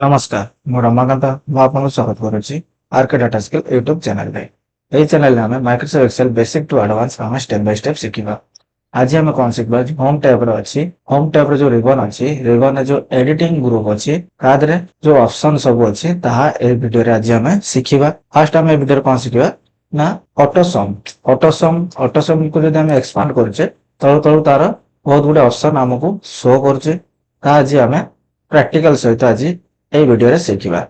नमस्कार ମୁଁ ରମାକାନ୍ତ ମୁଁ ଆପଣଙ୍କୁ ସ୍ୱାଗତ କରୁଛି ଆର୍କେ ଡାଟା ସ୍କିଲ୍ ୟୁଟ୍ୟୁବ ଚ୍ୟାନେଲରେ। ଏହି ଚ୍ୟାନେଲରେ ଆମେ Microsoft Excel basic to advance ଆମେ ଷ୍ଟେପ ବାଇ ଷ୍ଟେପ ଶିଖିବା। ଆଜି ଆମେ କଣ ଶିଖିବା ହୋମ ଟ୍ୟାବରେ ଅଛି ହୋମ ଟ୍ୟାବରେ ଯୋଉ ରିବନ ଅଛି ରିବନରେ ଯୋଉ ଏଡିଟିଂ ଗ୍ରୁପ ଅଛି ତା ଦେହରେ ଯୋଉ ଅପସନ ସବୁ ଅଛି ତାହା ଏହି ଭିଡିଓରେ ଆଜି ଆମେ ଶିଖିବା। ଫାର୍ଷ୍ଟ ଆମେ ଏହି ଭିଡିଓରେ କଣ ଶିଖିବା ନା ଅଟୋସମ କୁ ଯଦି ଆମେ ଏକ୍ସପାଣ୍ଡ କରୁଛେ ତଳୁ ତଳୁ ତାର ବହୁତ ଗୁଡେ ଅପସନ ଆମକୁ ଶୋ କରୁଛେ ତାହା ଆଜି ଆମେ ପ୍ରାକ୍ଟିକାଲ ସହିତ ଆଜି এই ଭିଡିଓରେ ଶିଖିବା।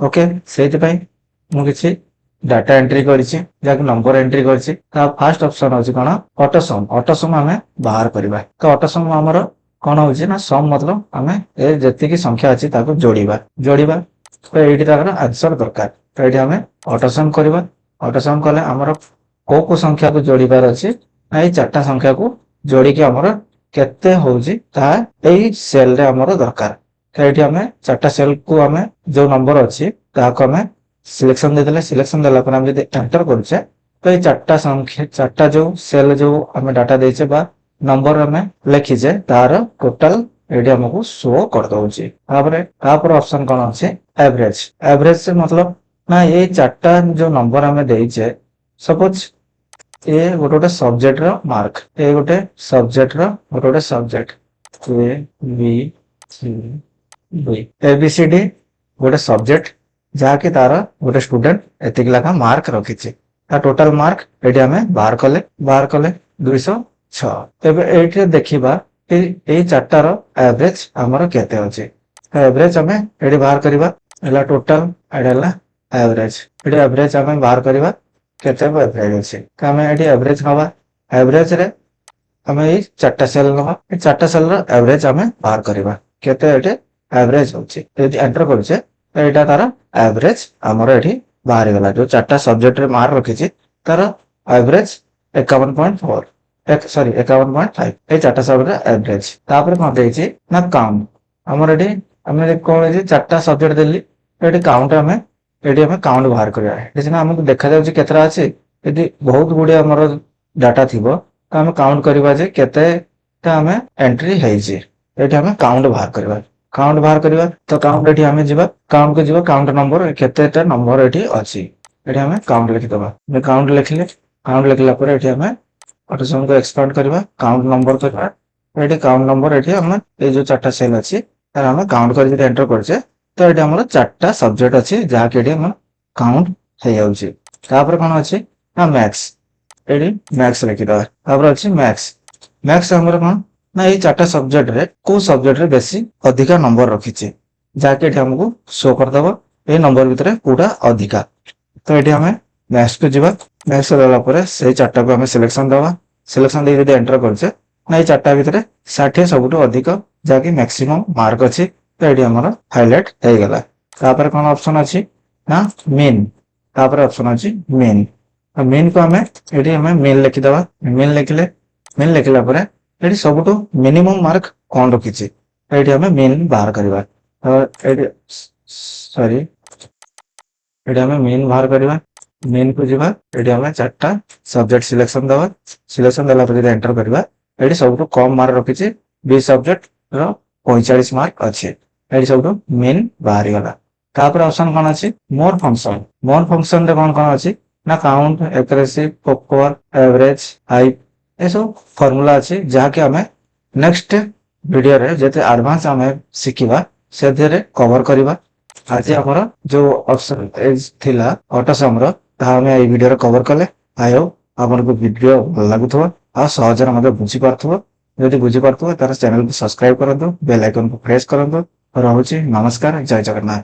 ଓକେ ସେଇଥିପାଇଁ ମୁଁ କିଛି ଡାଟା ଏଣ୍ଟ୍ରି କରିଛି ଯାହାକି ନମ୍ବର ଏଣ୍ଟ୍ରି କରିଛି। ତା ଫାର୍ଷ୍ଟ ଅପସନ ଅଛି କଣ ଅଟୋସମ ଆମେ ବାହାର କରିବା। ତ ଅଟୋସମ ଆମର କଣ ହଉଛି ନା ସମ ମତଲବ ଆମେ ଏ ଯେତିକି ସଂଖ୍ୟା ଅଛି ତାକୁ ଯୋଡ଼ିବା ତ ଏଇଠି ତାଙ୍କର ଆନ୍ସର ଦରକାର। ତ ଏଇଠି ଆମେ ଅଟୋସମ କରିବା। ଅଟୋସମ କଲେ ଆମର କୋଉ ସଂଖ୍ୟାକୁ ଯୋଡ଼ିବାର ଅଛି ନା ଏଇ ଚାରିଟା ସଂଖ୍ୟାକୁ ଯୋଡ଼ିକି ଆମର କେତେ ହଉଛି ତାହା ଏଇ ସେଲରେ ଆମର ଦରକାର। ତ ଏଇଠି ଆମେ ଚାରିଟା ସେଲ କୁ ଆମେ ଯୋଉ ନମ୍ବର ଅଛି ତାହାକୁ ଆମେ ସିଲେକ୍ସନ ଦେଇଦେଲେ ସିଲେକ୍ସନ ଦେଲା ପରେ ଆମେ ଯଦି ଏଣ୍ଟର କରୁଛେ ତ ଏଇ ଚାରିଟା ଯୋଉ ସେଲ ଯୋଉ ଆମେ ଡାଟା ଦେଇଛେ ବା ନମ୍ବର ଆମେ ଲେଖିଛେ ତାର ଟୋଟାଲ ଏଇଠି ଆମକୁ ଶୋ କରିଦଉଛି। ତାପରେ ଅପସନ କଣ ଅଛି ଏଭରେଜ ମତଲବ ନା ଏଇ ଚାରିଟା ଯୋଉ ନମ୍ବର ଆମେ ଦେଇଛେ ସପୋଜ ଏ ଗୋଟେ ସବଜେକ୍ଟର ମାର୍କ ଗୋଟେ ସବଜେକ୍ଟ ଏ ବି ସି एबीसीडी गोटे सब्जेक्ट जहाँकि तार गोटे स्टूडेंट एतिक लाखा मार्क रखी टोटाल मार्क ये आम बाहर कले 206। तेज ये देखा ये चार्टार एवरेज आमर केते अच्छे एवरेज आम ये बाहर करवा टोटाल एवरेज ये एवरेज आम बाहर करवा केते एवरेज अच्छे आम ये एवरेज नवा एवरेज रे आम ये चार्टा सेल नवा चार्टा सेल एवरेज आम बाहर करवा केते एवरेज होची एंटर करूचे एटा तार एवरेज हमर एठी बाहर गला जो चारटा सब्जेक्ट रे मार्क रखिछि तार एवरेज 51.4 सॉरी 51.5 ए चारटा सब्जेक्ट एवरेज तापर कोन देछि ना काउंट हमर एठी हमें कोन जे चारटा सब्जेक्ट देली एठी हमें काउंट बाहर करया है जेना हमको देखा जाउछि केतरा अछि यदि बहुत गुडे हमर डाटा थिबो त हम काउंट करबा जे केतेटा हमें एंट्री हेछि एठी हमें काउंट बाहर करवा तो काउंट एठी हमें जीवा काउंट को जीवा काउंट नंबर केतेटा नंबर एठी अछि एठी हमें काउंट लिखि दबा काउंट लिखला पर एठी हमें ऑटोसम को एक्सपांड करवा काउंट नंबर करवा एठी काउंट नंबर एठी हमें ए जो चारटा सेल अछि तार हमें काउंट कर एंटर करछे तो एठी हमर चारटा सब्जेक्ट अछि जहा के एठी हम काउंट हे जाउछि। तापर कोन अछि ना मैक्स एठी मैक्स लिखि दबा तापर अछि मैक्स हमर कोन ना ये चारटा सब्जेक्ट रे को सब्जेक्ट रे बेसी अधिका नंबर रखिछे जाके एठी हमको शो कर दबो ए नंबर भितरे कोडा अधिका। तो एठी हमें मैक्स को जीवा मैक्स देला परे से चारटा को हमें सिलेक्शन दबा सिलेक्शन दे यदि एंटर करछे ना ये चारटा भितरे 60 सबुटो अधिक जाके मैक्सिमम मार्क अछि तो एठी हमर हाइलाइट हे गेला। तापर कोन ऑप्शन अछि ना मीन तापर ऑप्शन अछि मीन को हमें मीन लिखि दबा मीन लिखला परे एठी सबुटो मिनिमम मार्क कोन रखिछे एठी हमें मीन बाहर करवा एठी सॉरी एठी हमें मीन बाहर करवा मीन को जीवा एठी हमें चारटा सब्जेक्ट सिलेक्शन दबा सिलेक्शन देला पर एंटर करवा एठी सबुटो कम मार्क रखिछे बी सब्जेक्ट रो 45 मार्क अच्छे एठी सबुटो मीन बाहर गला। तापर ऑप्शन कोन अछि मोर फंक्शन रे कोन अछि ना count accuracy popular average height ए सब फार्मूला अछि जहा के हमें नेक्स्ट वीडियो रे जेते एडवांस हमें सिखिबा से धीरे कवर करिबा। आज हमर जो ऑप्शन एज थिला ऑटोसम रो ता हमें ए वीडियो रे कवर कले आयो हमर को वीडियो भल लागुथबो आ सहज रे मते बुझी पारथबो जदि बुझी पारथबो तार चैनल को सब्सक्राइब करंतो बेल आइकन को प्रेस करंतो रहउची नमस्कार जय जगन्नाथ।